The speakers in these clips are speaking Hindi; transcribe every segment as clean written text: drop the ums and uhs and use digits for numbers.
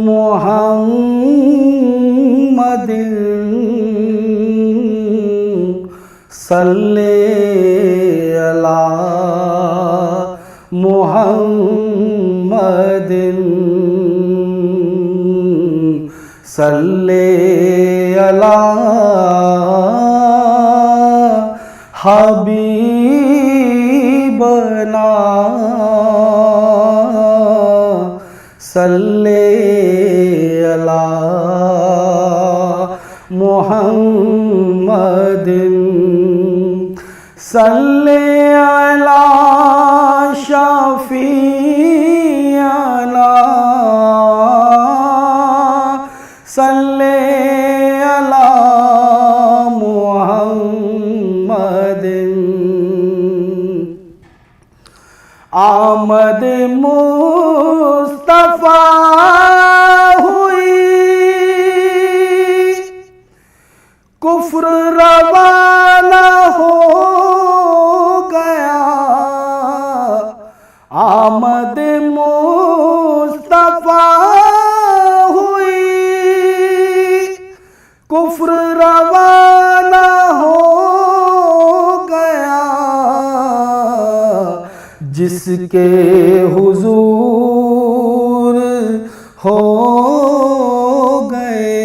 मुहम्मदिन सल्ले अला मुहम्मदिन सल्ले अला हबीबना सल्ले अला मुहम्मदिन सल्ले अला शफीअना सल्ले अला मुहम्मदिन आमद मुस्तफा हुई कुफ्र रवाना हो गया। आमद मुस्तफा हुई कुफ्र रवाना हो गया। जिसके हुजूर हो गए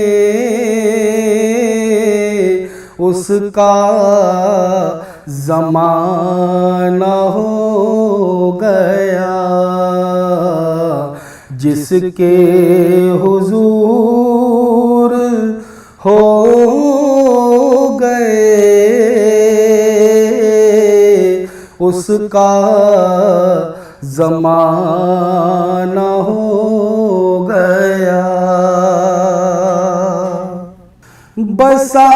उसका ज़माना हो गया। जिसके हुजूर हो गए उसका ज़माना हो गया। बसा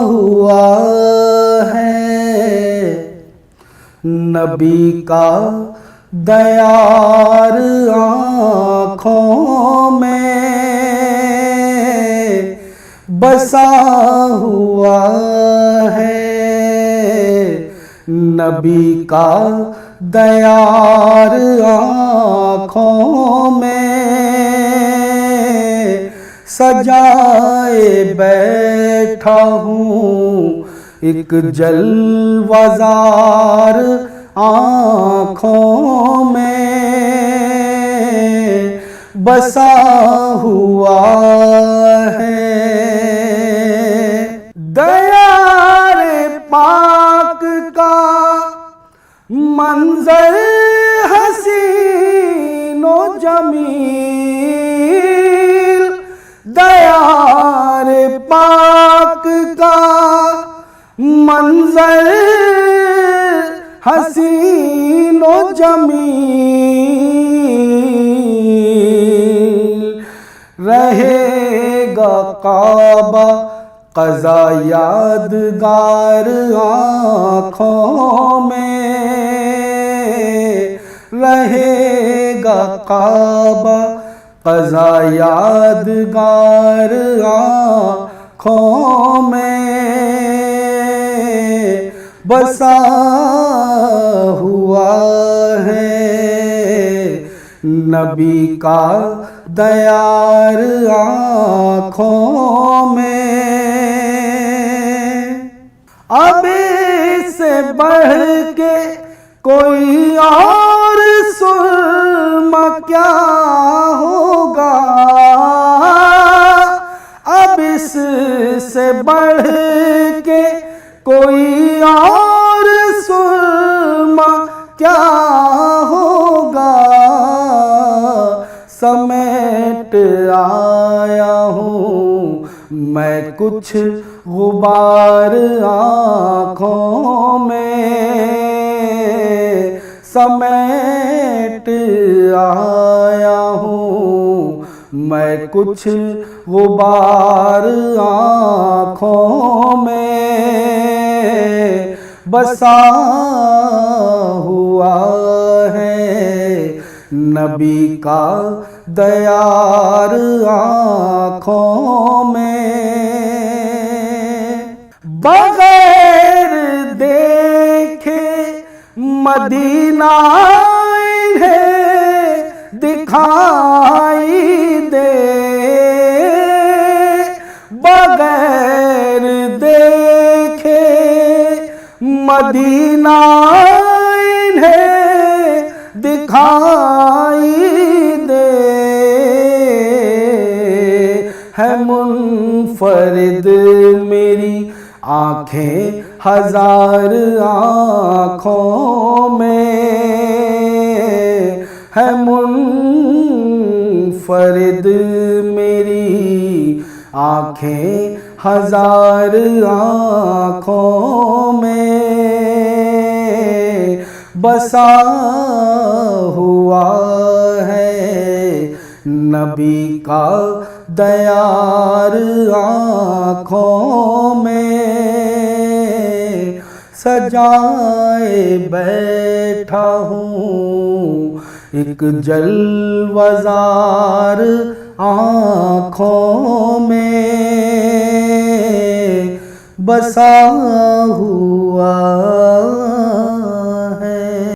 हुआ है नबी का दयार आँखों में। बसा हुआ है नबी का दयार आँखों में। सजाए बैठा हूँ एक जलवाज़ार आँखों में। बसा हुआ है दयार पाक का मंजर हसीनो जमील। दयार पाक का मंजर हसीनो जमील। रहेगा काबा क़ज़ा यादगार आँखों में। रहेगा काबा क़ज़ा यादगार आँखों में। बसा हुआ है नबी का दयार आँखों में। अब इससे बढ़ के कोई और सुरमा क्या होगा। अब इससे बढ़ के कोई और सुरमा क्या होगा। समेट आया हूँ मैं कुछ गुबार आँखों में। समेट आया हूँ मैं कुछ गुबार आँखों में। बसा हुआ है नबी का दयार आँखों में। बगैर देखे मदीना है दिखाई दे, बगैर देखे मदीना इन्हें दिखाई दे। है मुनफरिद मेरी आँखें हजार आँखों में, है मुनफरिद मेरी आँखें हजार आँखों में। बसा हुआ है नबी का दयार आँखों में, सजाए बैठा हूँ एक जलवज़ार आँखों में। बसा हुआ